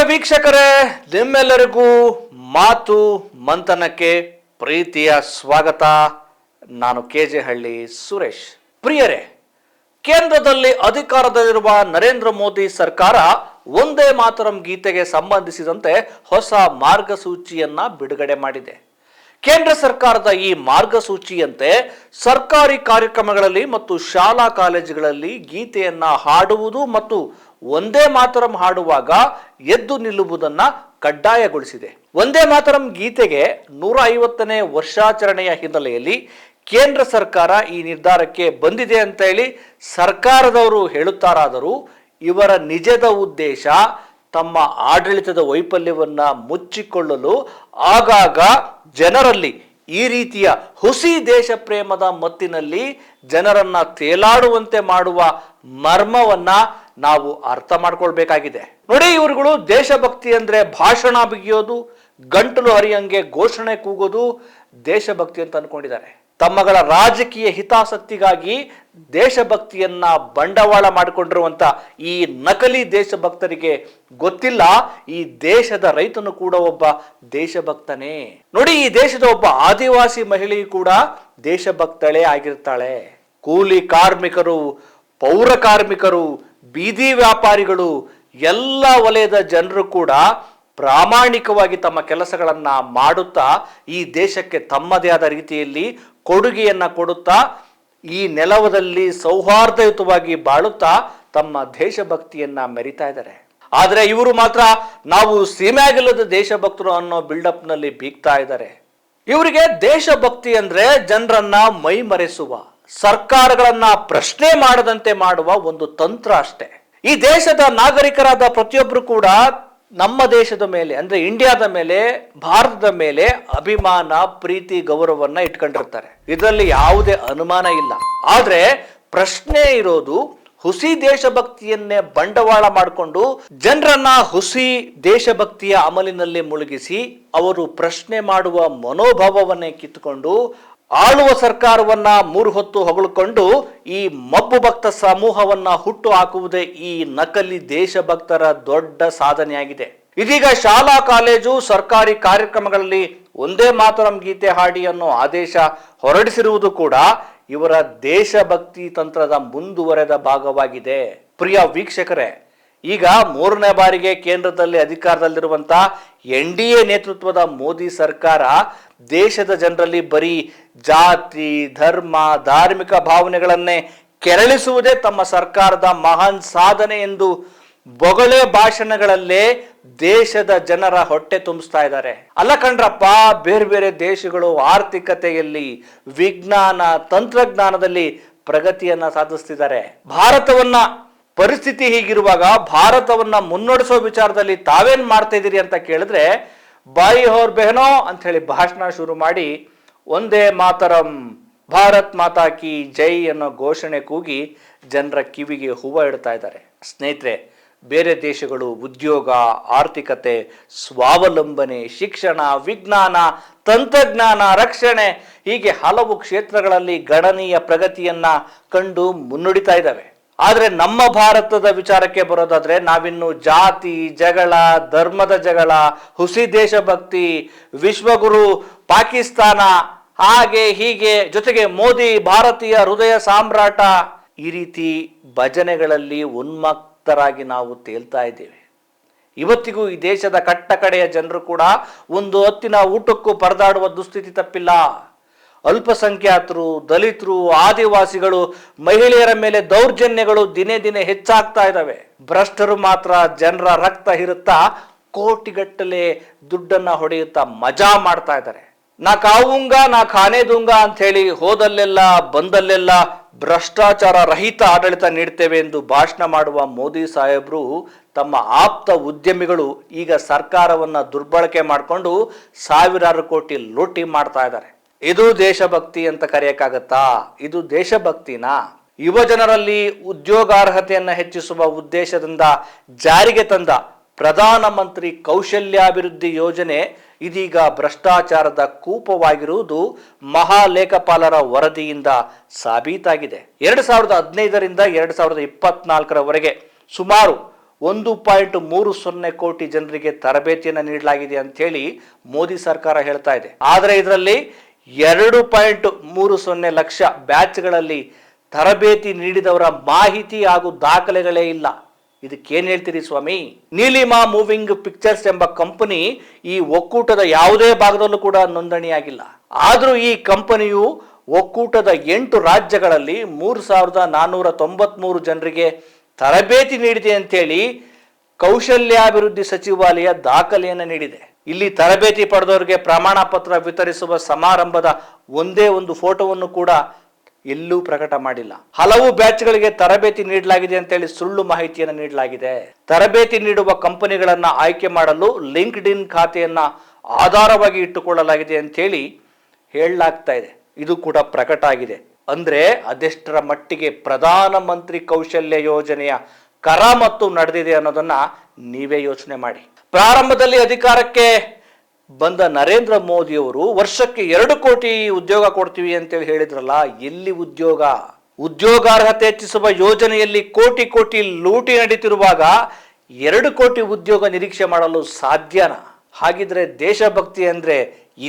ವೀಕ್ಷಕರೇ, ನಿಮ್ಮೆಲ್ಲರಿಗೂ ಮಾತು ಮಂಥನಕ್ಕೆ ಪ್ರೀತಿಯ ಸ್ವಾಗತ. ನಾನು ಕೆಜೆ ಹಳ್ಳಿ ಸುರೇಶ್. ಪ್ರಿಯರೇ, ಕೇಂದ್ರದಲ್ಲಿ ಅಧಿಕಾರದಲ್ಲಿರುವ ನರೇಂದ್ರ ಮೋದಿ ಸರ್ಕಾರ ಒಂದೇ ಮಾತರಂ ಗೀತೆಗೆ ಸಂಬಂಧಿಸಿದಂತೆ ಹೊಸ ಮಾರ್ಗಸೂಚಿಯನ್ನ ಬಿಡುಗಡೆ ಮಾಡಿದೆ. ಕೇಂದ್ರ ಸರ್ಕಾರದ ಈ ಮಾರ್ಗಸೂಚಿಯಂತೆ ಸರ್ಕಾರಿ ಕಾರ್ಯಕ್ರಮಗಳಲ್ಲಿ ಮತ್ತು ಶಾಲಾ ಕಾಲೇಜುಗಳಲ್ಲಿ ಗೀತೆಯನ್ನ ಹಾಡುವುದು ಮತ್ತು ಒಂದೇ ಮಾತರಂ ಹಾಡುವಾಗ ಎದ್ದು ನಿಲ್ಲುವುದನ್ನ ಕಡ್ಡಾಯಗೊಳಿಸಿದೆ. ಒಂದೇ ಮಾತರಂ ಗೀತೆಗೆ 150ನೇ ವರ್ಷಾಚರಣೆಯ ಹಿನ್ನೆಲೆಯಲ್ಲಿ ಕೇಂದ್ರ ಸರ್ಕಾರ ಈ ನಿರ್ಧಾರಕ್ಕೆ ಬಂದಿದೆ ಅಂತ ಹೇಳಿ ಸರ್ಕಾರದವರು ಹೇಳುತ್ತಾರಾದರೂ ಇವರ ನಿಜದ ಉದ್ದೇಶ ತಮ್ಮ ಆಡಳಿತದ ವೈಫಲ್ಯವನ್ನ ಮುಚ್ಚಿಕೊಳ್ಳಲು ಆಗಾಗ ಜನರಲ್ಲಿ ಈ ರೀತಿಯ ಹುಸಿ ದೇಶ ಪ್ರೇಮದ ಮತ್ತಿನಲ್ಲಿ ಜನರನ್ನ ತೇಲಾಡುವಂತೆ ಮಾಡುವ ಮರ್ಮವನ್ನ ನಾವು ಅರ್ಥ ಮಾಡ್ಕೊಳ್ಬೇಕಾಗಿದೆ. ನೋಡಿ, ಇವರುಗಳು ದೇಶಭಕ್ತಿ ಅಂದ್ರೆ ಭಾಷಣ ಬಿಗಿಯೋದು, ಗಂಟಲು ಹರಿಯಂಗೆ ಘೋಷಣೆ ಕೂಗೋದು ದೇಶಭಕ್ತಿ ಅಂತ ಅನ್ಕೊಂಡಿದ್ದಾರೆ. ತಮ್ಮಗಳ ರಾಜಕೀಯ ಹಿತಾಸಕ್ತಿಗಾಗಿ ದೇಶಭಕ್ತಿಯನ್ನ ಬಂಡವಾಳ ಮಾಡಿಕೊಂಡಿರುವಂತ ಈ ನಕಲಿ ದೇಶಭಕ್ತರಿಗೆ ಗೊತ್ತಿಲ್ಲ, ಈ ದೇಶದ ರೈತನು ಕೂಡ ಒಬ್ಬ ದೇಶಭಕ್ತನೇ. ನೋಡಿ, ಈ ದೇಶದ ಒಬ್ಬ ಆದಿವಾಸಿ ಮಹಿಳೆಯು ಕೂಡ ದೇಶಭಕ್ತಳೇ ಆಗಿರ್ತಾಳೆ. ಕೂಲಿ ಕಾರ್ಮಿಕರು, ಪೌರ ಕಾರ್ಮಿಕರು, ಬೀದಿ ವ್ಯಾಪಾರಿಗಳು, ಎಲ್ಲ ವಲಯದ ಜನರು ಕೂಡ ಪ್ರಾಮಾಣಿಕವಾಗಿ ತಮ್ಮ ಕೆಲಸಗಳನ್ನ ಮಾಡುತ್ತಾ ಈ ದೇಶಕ್ಕೆ ತಮ್ಮದೇ ಆದ ರೀತಿಯಲ್ಲಿ ಕೊಡುಗೆಯನ್ನ ಕೊಡುತ್ತಾ ಈ ನೆಲವದಲ್ಲಿ ಸೌಹಾರ್ದಯುತವಾಗಿ ಬಾಳುತ್ತಾ ತಮ್ಮ ದೇಶಭಕ್ತಿಯನ್ನ ಮೆರಿತಾ ಇದ್ದಾರೆ. ಆದ್ರೆ ಇವರು ಮಾತ್ರ ನಾವು ಸೀಮೆಯಾಗಿಲ್ಲದ ದೇಶಭಕ್ತರು ಅನ್ನೋ ಬಿಲ್ಡಪ್ ನಲ್ಲಿ ಬೀಗ್ತಾ ಇದ್ದಾರೆ. ಇವರಿಗೆ ದೇಶಭಕ್ತಿ ಅಂದ್ರೆ ಜನರನ್ನ ಮೈ ಮರೆಸುವ, ಸರ್ಕಾರಗಳನ್ನ ಪ್ರಶ್ನೆ ಮಾಡದಂತೆ ಮಾಡುವ ಒಂದು ತಂತ್ರ ಅಷ್ಟೇ. ಈ ದೇಶದ ನಾಗರಿಕರಾದ ಪ್ರತಿಯೊಬ್ಬರು ಕೂಡ ನಮ್ಮ ದೇಶದ ಮೇಲೆ ಅಂದ್ರೆ ಇಂಡಿಯಾದ ಮೇಲೆ, ಭಾರತದ ಮೇಲೆ ಅಭಿಮಾನ, ಪ್ರೀತಿ, ಗೌರವವನ್ನ ಇಟ್ಕೊಂಡಿರ್ತಾರೆ. ಇದರಲ್ಲಿ ಯಾವುದೇ ಅನುಮಾನ ಇಲ್ಲ. ಆದ್ರೆ ಪ್ರಶ್ನೆ ಇರೋದು, ಹುಸಿ ದೇಶಭಕ್ತಿಯನ್ನೇ ಬಂಡವಾಳ ಮಾಡಿಕೊಂಡು ಜನರನ್ನ ಹುಸಿ ದೇಶಭಕ್ತಿಯ ಅಮಲಿನಲ್ಲಿ ಮುಳುಗಿಸಿ ಅವರು ಪ್ರಶ್ನೆ ಮಾಡುವ ಮನೋಭಾವವನ್ನೇ ಕಿತ್ತುಕೊಂಡು ಆಳುವ ಸರ್ಕಾರವನ್ನ 3 ಹೊತ್ತು ಹೊಗಳ್ಕೊಂಡು ಈ ಮಬ್ಬು ಭಕ್ತ ಸಮೂಹವನ್ನ ಹುಟ್ಟು ಹಾಕುವುದೇ ಈ ನಕಲಿ ದೇಶಭಕ್ತರ ದೊಡ್ಡ ಸಾಧನೆಯಾಗಿದೆ. ಇದೀಗ ಶಾಲಾ ಕಾಲೇಜು ಸರ್ಕಾರಿ ಕಾರ್ಯಕ್ರಮಗಳಲ್ಲಿ ಒಂದೇ ಮಾತರಂ ಗೀತೆ ಹಾಡಿ ಅನ್ನೋ ಆದೇಶ ಹೊರಡಿಸಿರುವುದು ಕೂಡ ಇವರ ದೇಶಭಕ್ತಿ ತಂತ್ರದ ಮುಂದುವರೆದ ಭಾಗವಾಗಿದೆ. ಪ್ರಿಯ ವೀಕ್ಷಕರೇ, ಈಗ 3ನೇ ಬಾರಿಗೆ ಕೇಂದ್ರದಲ್ಲಿ ಅಧಿಕಾರದಲ್ಲಿರುವಂತಹ NDA ನೇತೃತ್ವದ ಮೋದಿ ಸರ್ಕಾರ ದೇಶದ ಜನರಲ್ಲಿ ಬರೀ ಜಾತಿ, ಧರ್ಮ, ಧಾರ್ಮಿಕ ಭಾವನೆಗಳನ್ನೇ ಕೆರಳಿಸುವುದೇ ತಮ್ಮ ಸರ್ಕಾರದ ಮಹಾನ್ ಸಾಧನೆ ಎಂದು ಬೊಗಳೆ ಭಾಷಣಗಳಲ್ಲೇ ದೇಶದ ಜನರ ಹೊಟ್ಟೆ ತುಂಬಿಸ್ತಾ ಇದ್ದಾರೆ. ಅಲ್ಲ ಕಣ್ರಪ್ಪ, ಬೇರೆ ಬೇರೆ ದೇಶಗಳು ಆರ್ಥಿಕತೆಯಲ್ಲಿ, ವಿಜ್ಞಾನ, ತಂತ್ರಜ್ಞಾನದಲ್ಲಿ ಪ್ರಗತಿಯನ್ನ ಸಾಧಿಸ್ತಿದ್ದಾರೆ. ಭಾರತವನ್ನ ಪರಿಸ್ಥಿತಿ ಹೀಗಿರುವಾಗ ಭಾರತವನ್ನ ಮುನ್ನಡೆಸೋ ವಿಚಾರದಲ್ಲಿ ತಾವೇನ್ ಮಾಡ್ತಾ ಇದ್ದೀರಿ ಅಂತ ಕೇಳಿದ್ರೆ ಬಾಯಿ ಹೋರ್ ಬೆಹನೋ ಅಂತ ಹೇಳಿ ಭಾಷಣ ಶುರು ಮಾಡಿ ಒಂದೇ ಮಾತರಂ, ಭಾರತ್ ಮಾತಾ ಕಿ ಜೈ ಅನ್ನೋ ಘೋಷಣೆ ಕೂಗಿ ಜನರ ಕಿವಿಗೆ ಹೂವ ಇಡ್ತಾ ಇದ್ದಾರೆ. ಸ್ನೇಹಿತರೆ, ಬೇರೆ ದೇಶಗಳು ಉದ್ಯೋಗ, ಆರ್ಥಿಕತೆ, ಸ್ವಾವಲಂಬನೆ, ಶಿಕ್ಷಣ, ವಿಜ್ಞಾನ, ತಂತ್ರಜ್ಞಾನ, ರಕ್ಷಣೆ ಹೀಗೆ ಹಲವು ಕ್ಷೇತ್ರಗಳಲ್ಲಿ ಗಣನೀಯ ಪ್ರಗತಿಯನ್ನ ಕಂಡು ಮುನ್ನುಡಿತಾ ಇದ್ದಾವೆ. ಆದ್ರೆ ನಮ್ಮ ಭಾರತದ ವಿಚಾರಕ್ಕೆ ಬರೋದಾದ್ರೆ ನಾವಿನ್ನು ಜಾತಿ ಜಗಳ, ಧರ್ಮದ ಜಗಳ, ಹುಸಿ ದೇಶಭಕ್ತಿ, ವಿಶ್ವಗುರು ಪಾಕಿಸ್ತಾನ, ಹಾಗೆ ಹೀಗೆ, ಜೊತೆಗೆ ಮೋದಿ ಭಾರತೀಯ ಹೃದಯ ಸಾಮ್ರಾಟ, ಈ ರೀತಿ ಭಜನೆಗಳಲ್ಲಿ ಉನ್ಮಕ್ತರಾಗಿ ನಾವು ತೇಲ್ತಾ ಇದ್ದೇವೆ. ಇವತ್ತಿಗೂ ಈ ದೇಶದ ಕಟ್ಟ ಕಡೆಯ ಜನರು ಕೂಡ ಒಂದು ಹೊತ್ತಿನ ಊಟಕ್ಕೂ ಪರದಾಡುವ ದುಸ್ಥಿತಿ ತಪ್ಪಿಲ್ಲ. ಅಲ್ಪಸಂಖ್ಯಾತರು, ದಲಿತರು, ಆದಿವಾಸಿಗಳು, ಮಹಿಳೆಯರ ಮೇಲೆ ದೌರ್ಜನ್ಯಗಳು ದಿನೇ ದಿನೇ ಹೆಚ್ಚಾಗ್ತಾ ಇದ್ದಾವೆ. ಭ್ರಷ್ಟರು ಮಾತ್ರ ಜನರ ರಕ್ತ ಹಿರುತ್ತಾ ಕೋಟಿಗಟ್ಟಲೆ ದುಡ್ಡನ್ನ ಹೊಡೆಯುತ್ತಾ ಮಜಾ ಮಾಡ್ತಾ ಇದ್ದಾರೆ. ನಾ ಕಾವುಂಗ ನಾ ಖಾನೆ ದುಂಗ ಅಂತ ಹೇಳಿ ಹೋದಲ್ಲೆಲ್ಲ ಬಂದಲ್ಲೆಲ್ಲ ಭ್ರಷ್ಟಾಚಾರ ರಹಿತ ಆಡಳಿತ ನೀಡ್ತೇವೆ ಎಂದು ಭಾಷಣ ಮಾಡುವ ಮೋದಿ ಸಾಹೇಬ್ರು ತಮ್ಮ ಆಪ್ತ ಉದ್ಯಮಿಗಳು ಈಗ ಸರ್ಕಾರವನ್ನ ದುರ್ಬಳಕೆ ಮಾಡಿಕೊಂಡು ಸಾವಿರಾರು ಕೋಟಿ ಲೂಟಿ ಮಾಡ್ತಾ ಇದ್ದಾರೆ. ಇದು ದೇಶಭಕ್ತಿ ಅಂತ ಕರೆಯಕ್ಕಾಗತ್ತಾ? ಇದು ದೇಶಭಕ್ತಿನಾ? ಯುವ ಜನರಲ್ಲಿ ಉದ್ಯೋಗಾರ್ಹತೆಯನ್ನು ಹೆಚ್ಚಿಸುವ ಉದ್ದೇಶದಿಂದ ಜಾರಿಗೆ ತಂದ ಪ್ರಧಾನಮಂತ್ರಿ ಕೌಶಲ್ಯಾಭಿವೃದ್ಧಿ ಯೋಜನೆ ಇದೀಗ ಭ್ರಷ್ಟಾಚಾರದ ಕೂಪವಾಗಿರುವುದು ಮಹಾಲೇಖಪಾಲರ ವರದಿಯಿಂದ ಸಾಬೀತಾಗಿದೆ. 2015ರಿಂದ 2024ರವರೆಗೆ ಸುಮಾರು 1.30 ಕೋಟಿ ಜನರಿಗೆ ತರಬೇತಿಯನ್ನು ನೀಡಲಾಗಿದೆ ಅಂತ ಹೇಳಿ ಮೋದಿ ಸರ್ಕಾರ ಹೇಳ್ತಾ ಇದೆ. ಆದರೆ ಇದರಲ್ಲಿ 2.30 ಲಕ್ಷ ಬ್ಯಾಚ್ಗಳಲ್ಲಿ ತರಬೇತಿ ನೀಡಿದವರ ಮಾಹಿತಿ ಹಾಗೂ ದಾಖಲೆಗಳೇ ಇಲ್ಲ. ಇದಕ್ಕೇನು ಹೇಳ್ತೀರಿ ಸ್ವಾಮಿ? ನೀಲಿಮಾ ಮೂವಿಂಗ್ ಪಿಕ್ಚರ್ಸ್ ಎಂಬ ಕಂಪನಿ ಈ ಒಕ್ಕೂಟದ ಯಾವುದೇ ಭಾಗದಲ್ಲೂ ಕೂಡ ನೋಂದಣಿಯಾಗಿಲ್ಲ. ಆದರೂ ಈ ಕಂಪನಿಯು ಒಕ್ಕೂಟದ 8 ರಾಜ್ಯಗಳಲ್ಲಿ 3,493 ಜನರಿಗೆ ತರಬೇತಿ ನೀಡಿದೆ ಅಂತೇಳಿ ಕೌಶಲ್ಯಾಭಿವೃದ್ಧಿ ಸಚಿವಾಲಯ ದಾಖಲೆಯನ್ನು ನೀಡಿದೆ. ಇಲ್ಲಿ ತರಬೇತಿ ಪಡೆದವರಿಗೆ ಪ್ರಮಾಣ ಪತ್ರ ವಿತರಿಸುವ ಸಮಾರಂಭದ ಒಂದೇ ಒಂದು ಫೋಟೋವನ್ನು ಕೂಡ ಎಲ್ಲೂ ಪ್ರಕಟ ಮಾಡಿಲ್ಲ. ಹಲವು ಬ್ಯಾಚ್ಗಳಿಗೆ ತರಬೇತಿ ನೀಡಲಾಗಿದೆ ಅಂತೇಳಿ ಸುಳ್ಳು ಮಾಹಿತಿಯನ್ನು ನೀಡಲಾಗಿದೆ. ತರಬೇತಿ ನೀಡುವ ಕಂಪನಿಗಳನ್ನ ಆಯ್ಕೆ ಮಾಡಲು ಲಿಂಕ್ಡ್ ಇನ್ ಖಾತೆಯನ್ನ ಆಧಾರವಾಗಿ ಇಟ್ಟುಕೊಳ್ಳಲಾಗಿದೆ ಅಂತೇಳಿ ಹೇಳಲಾಗ್ತಾ ಇದೆ. ಇದು ಕೂಡ ಪ್ರಕಟ ಆಗಿದೆ. ಅಂದ್ರೆ ಅದೆಷ್ಟರ ಮಟ್ಟಿಗೆ ಪ್ರಧಾನ ಮಂತ್ರಿ ಕೌಶಲ್ಯ ಯೋಜನೆಯ ಕರಾಮತ್ತು ನಡೆದಿದೆ ಅನ್ನೋದನ್ನ ನೀವೇ ಯೋಚನೆ ಮಾಡಿ. ಪ್ರಾರಂಭದಲ್ಲಿ ಅಧಿಕಾರಕ್ಕೆ ಬಂದ ನರೇಂದ್ರ ಮೋದಿ ಅವರು ವರ್ಷಕ್ಕೆ 2 ಕೋಟಿ ಉದ್ಯೋಗ ಕೊಡ್ತೀವಿ ಅಂತೇಳಿ ಹೇಳಿದ್ರಲ್ಲ, ಎಲ್ಲಿ ಉದ್ಯೋಗ? ಉದ್ಯೋಗಾರ್ಹತೆ ಹೆಚ್ಚಿಸುವ ಯೋಜನೆಯಲ್ಲಿ ಕೋಟಿ ಕೋಟಿ ಲೂಟಿ ನಡೀತಿರುವಾಗ 2 ಕೋಟಿ ಉದ್ಯೋಗ ನಿರೀಕ್ಷೆ ಮಾಡಲು ಸಾಧ್ಯನಾ? ಹಾಗಿದ್ರೆ ದೇಶಭಕ್ತಿ ಅಂದ್ರೆ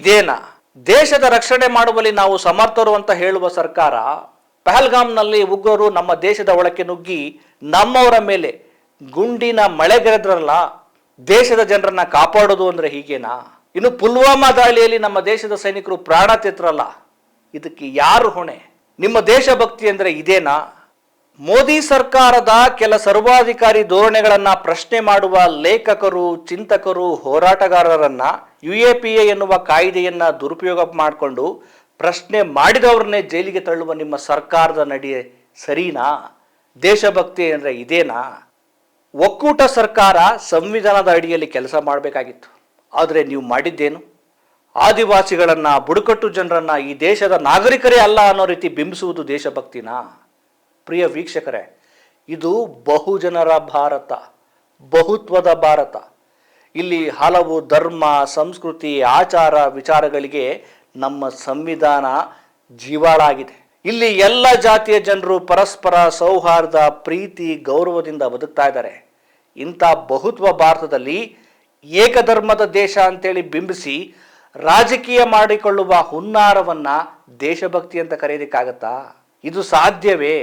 ಇದೇನಾ? ದೇಶದ ರಕ್ಷಣೆ ಮಾಡುವಲ್ಲಿ ನಾವು ಸಮರ್ಥರು ಅಂತ ಹೇಳುವ ಸರ್ಕಾರ ಪಹಲ್ಗಾಮ್ನಲ್ಲಿ ಉಗ್ರರು ನಮ್ಮ ದೇಶದ ಒಳಕ್ಕೆ ನುಗ್ಗಿ ನಮ್ಮವರ ಮೇಲೆ ಗುಂಡಿನ ಮಳೆಗೆರೆದ್ರಲ್ಲ, ದೇಶದ ಜನರನ್ನ ಕಾಪಾಡೋದು ಅಂದ್ರೆ ಹೀಗೇನಾ? ಇನ್ನು ಪುಲ್ವಾಮಾ ದಾಳಿಯಲ್ಲಿ ನಮ್ಮ ದೇಶದ ಸೈನಿಕರು ಪ್ರಾಣ ತೆತ್ತರಲ್ಲ, ಇದಕ್ಕೆ ಯಾರು ಹೊಣೆ? ನಿಮ್ಮ ದೇಶಭಕ್ತಿ ಅಂದ್ರೆ ಇದೇನಾ? ಮೋದಿ ಸರ್ಕಾರದ ಕೆಲ ಸರ್ವಾಧಿಕಾರಿ ಧೋರಣೆಗಳನ್ನ ಪ್ರಶ್ನೆ ಮಾಡುವ ಲೇಖಕರು, ಚಿಂತಕರು, ಹೋರಾಟಗಾರರನ್ನ UAPA ಎನ್ನುವ ಕಾಯ್ದೆಯನ್ನ ದುರುಪಯೋಗ ಮಾಡಿಕೊಂಡು ಪ್ರಶ್ನೆ ಮಾಡಿದವ್ರನ್ನೇ ಜೈಲಿಗೆ ತಳ್ಳುವ ನಿಮ್ಮ ಸರ್ಕಾರದ ನಡೆ ಸರಿನಾ? ದೇಶಭಕ್ತಿ ಅಂದ್ರೆ ಇದೇನಾ? ಒಕ್ಕೂಟ ಸರ್ಕಾರ ಸಂವಿಧಾನದ ಅಡಿಯಲ್ಲಿ ಕೆಲಸ ಮಾಡಬೇಕಾಗಿತ್ತು. ಆದರೆ ನೀವು ಮಾಡಿದ್ದೇನು? ಆದಿವಾಸಿಗಳನ್ನ, ಬುಡಕಟ್ಟು ಜನರನ್ನ ಈ ದೇಶದ ನಾಗರಿಕರೇ ಅಲ್ಲ ಅನ್ನೋ ರೀತಿ ಬಿಂಬಿಸುವುದು ದೇಶಭಕ್ತಿನಾ? ಪ್ರಿಯ ವೀಕ್ಷಕರೇ, ಇದು ಬಹುಜನರ ಭಾರತ, ಬಹುತ್ವದ ಭಾರತ. ಇಲ್ಲಿ ಹಲವು ಧರ್ಮ, ಸಂಸ್ಕೃತಿ, ಆಚಾರ, ವಿಚಾರಗಳಿಗೆ ನಮ್ಮ ಸಂವಿಧಾನ ಜೀವಾಳಾಗಿದೆ. ಇಲ್ಲಿ ಎಲ್ಲ ಜಾತಿಯ ಜನರು ಪರಸ್ಪರ ಸೌಹಾರ್ದ, ಪ್ರೀತಿ, ಗೌರವದಿಂದ ಬದುಕ್ತಾ ಇದ್ದಾರೆ. ಇಂಥ ಬಹುತ್ವ ಭಾರತದಲ್ಲಿ ಏಕಧರ್ಮದ ದೇಶ ಅಂತೇಳಿ ಬಿಂಬಿಸಿ ರಾಜಕೀಯ ಮಾಡಿಕೊಳ್ಳುವ ಹುನ್ನಾರವನ್ನ ದೇಶಭಕ್ತಿ ಅಂತ ಕರೆಯೋದಕ್ಕಾಗತ್ತಾ? ಇದು ಸಾಧ್ಯವೇ?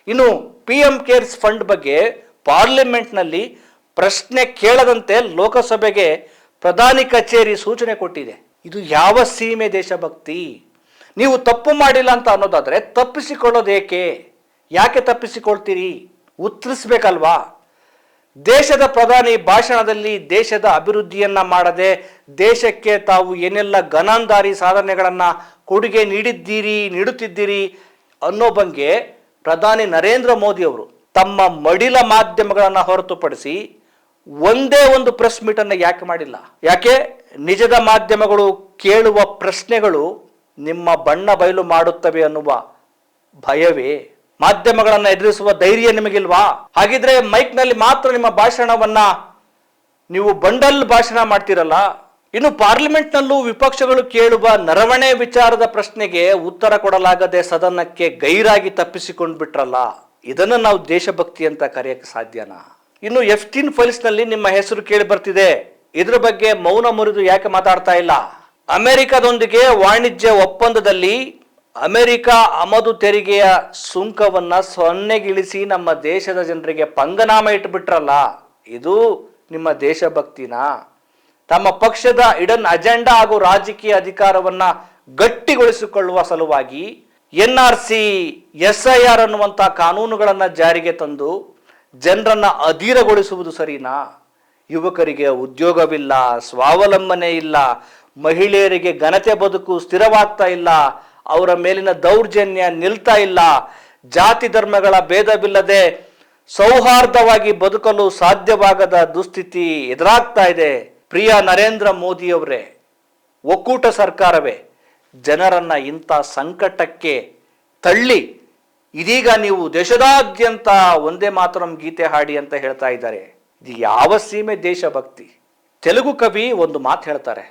ಇನ್ನು PM ಕೇರ್ಸ್ ಫಂಡ್ ಬಗ್ಗೆ ಪಾರ್ಲಿಮೆಂಟ್ನಲ್ಲಿ ಪ್ರಶ್ನೆ ಕೇಳದಂತೆ ಲೋಕಸಭೆಗೆ ಪ್ರಧಾನಿ ಕಚೇರಿ ಸೂಚನೆ ಕೊಟ್ಟಿದೆ. ಇದು ಯಾವ ಸೀಮೆ ದೇಶಭಕ್ತಿ? ನೀವು ತಪ್ಪು ಮಾಡಿಲ್ಲ ಅಂತ ಅನ್ನೋದಾದ್ರೆ ತಪ್ಪಿಸಿಕೊಳ್ಳೋದು ಏಕೆ? ಯಾಕೆ ತಪ್ಪಿಸಿಕೊಳ್ತೀರಿ? ಉತ್ತರಿಸ್ಬೇಕಲ್ವಾ? ದೇಶದ ಪ್ರಧಾನಿ ಭಾಷಣದಲ್ಲಿ ದೇಶದ ಅಭಿವೃದ್ಧಿಯನ್ನ ಮಾಡದೆ ದೇಶಕ್ಕೆ ತಾವು ಏನೆಲ್ಲ ಗನಾಂಧಾರಿ ಸಾಧನೆಗಳನ್ನ ಕೊಡುಗೆ ನೀಡುತ್ತಿದ್ದೀರಿ ಅನ್ನೋ ಬಗ್ಗೆ ಪ್ರಧಾನಿ ನರೇಂದ್ರ ಮೋದಿ ಅವರು ತಮ್ಮ ಮಡಿಲ ಮಾಧ್ಯಮಗಳನ್ನ ಹೊರತುಪಡಿಸಿ ಒಂದೇ ಒಂದು ಪ್ರೆಸ್ ಮೀಟ್ ಅನ್ನ ಯಾಕೆ ಮಾಡಿಲ್ಲ? ಯಾಕೆ? ನಿಜದ ಮಾಧ್ಯಮಗಳು ಕೇಳುವ ಪ್ರಶ್ನೆಗಳು ನಿಮ್ಮ ಬಣ್ಣ ಬಯಲು ಮಾಡುತ್ತವೆ ಅನ್ನುವ ಭಯವೇ? ಮಾಧ್ಯಮಗಳನ್ನ ಎದುರಿಸುವ ಧೈರ್ಯ ನಿಮಗಿಲ್ವಾ? ಹಾಗಿದ್ರೆ ಮೈಕ್ ನಲ್ಲಿ ಮಾತ್ರ ನಿಮ್ಮ ಭಾಷಣವನ್ನ ನೀವು ಬಂಡಲ್ ಭಾಷಣ ಮಾಡ್ತಿರಲ್ಲ. ಇನ್ನು ಪಾರ್ಲಿಮೆಂಟ್ ನಲ್ಲೂ ವಿಪಕ್ಷಗಳು ಕೇಳುವ ನರವಣೆ ವಿಚಾರದ ಪ್ರಶ್ನೆಗೆ ಉತ್ತರ ಕೊಡಲಾಗದೆ ಸದನಕ್ಕೆ ಗೈರಾಗಿ ತಪ್ಪಿಸಿಕೊಂಡು ಬಿಟ್ರಲ್ಲ. ಇದನ್ನ ನಾವು ದೇಶಭಕ್ತಿ ಅಂತ ಕರೆಯಕ್ಕೆ ಸಾಧ್ಯನಾ? ಇನ್ನು F-15 ಫೈಲ್ಸ್ ನಲ್ಲಿ ನಿಮ್ಮ ಹೆಸರು ಕೇಳಿ ಬರ್ತಿದೆ. ಇದ್ರ ಬಗ್ಗೆ ಮೌನ ಮುರಿದು ಯಾಕೆ ಮಾತಾಡ್ತಾ ಇಲ್ಲ? ಅಮೆರಿಕದೊಂದಿಗೆ ವಾಣಿಜ್ಯ ಒಪ್ಪಂದದಲ್ಲಿ ಅಮೆರಿಕ ಆಮದು ತೆರಿಗೆಯ ಸುಂಕವನ್ನ 0ಗಿಳಿಸಿ ನಮ್ಮ ದೇಶದ ಜನರಿಗೆ ಪಂಗನಾಮ ಇಟ್ಟುಬಿಟ್ರಲ್ಲ. ಇದು ನಿಮ್ಮ ದೇಶಭಕ್ತಿನಾ? ತಮ್ಮ ಪಕ್ಷದ ಇಡನ್ ಅಜೆಂಡಾ ಹಾಗೂ ರಾಜಕೀಯ ಅಧಿಕಾರವನ್ನ ಗಟ್ಟಿಗೊಳಿಸಿಕೊಳ್ಳುವ ಸಲುವಾಗಿ NRC, SIR ಅನ್ನುವಂಥ ಕಾನೂನುಗಳನ್ನ ಜಾರಿಗೆ ತಂದು ಜನರನ್ನ ಅಧೀರಗೊಳಿಸುವುದು ಸರಿನಾ? ಯುವಕರಿಗೆ ಉದ್ಯೋಗವಿಲ್ಲ, ಸ್ವಾವಲಂಬನೆ ಇಲ್ಲ, ಮಹಿಳೆಯರಿಗೆ ಘನತೆ ಬದುಕು ಸ್ಥಿರವಾಗ್ತಾ ಇಲ್ಲ, ಅವರ ಮೇಲಿನ ದೌರ್ಜನ್ಯ ನಿಲ್ತಾ ಇಲ್ಲ, ಜಾತಿ ಧರ್ಮಗಳ ಭೇದವಿಲ್ಲದೆ ಸೌಹಾರ್ದವಾಗಿ ಬದುಕಲು ಸಾಧ್ಯವಾಗದ ದುಸ್ಥಿತಿ ಎದುರಾಗ್ತಾ ಇದೆ. ಪ್ರಿಯ ನರೇಂದ್ರ ಮೋದಿಯವರೇ, ಒಕ್ಕೂಟ ಸರ್ಕಾರವೇ ಜನರನ್ನ ಇಂಥ ಸಂಕಟಕ್ಕೆ ತಳ್ಳಿ ಇದೀಗ ನೀವು ದೇಶದಾದ್ಯಂತ ಒಂದೇ ಮಾತರಂ ಗೀತೆ ಹಾಡಿ ಅಂತ ಹೇಳ್ತಾ ಇದ್ದಾರೆ. ಇದು ಯಾವ ಸೀಮೆ ದೇಶಭಕ್ತಿ? ತೆಲುಗು ಕವಿ ಒಂದು ಮಾತು ಹೇಳ್ತಾರೆ,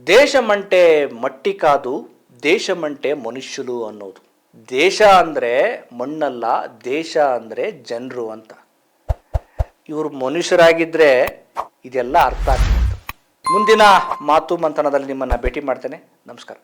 ದೇಶಮಂಟೆ ಮಟ್ಟಿ ಕಾದು ದೇಶಮಂಟೆ ಮನುಷ್ಯುಲು ಅನ್ನೋದು. ದೇಶ ಅಂದ್ರೆ ಮಣ್ಣಲ್ಲ, ದೇಶ ಅಂದ್ರೆ ಜನರು ಅಂತ. ಇವರು ಮನುಷ್ಯರಾಗಿದ್ದರೆ ಇದೆಲ್ಲ ಅರ್ಥ ಆಗ್ತಿತ್ತು. ಮುಂದಿನ ಮಾತು ಮಂಥನದಲ್ಲಿ ನಿಮ್ಮನ್ನು ಭೇಟಿ ಮಾಡ್ತೇನೆ. ನಮಸ್ಕಾರ.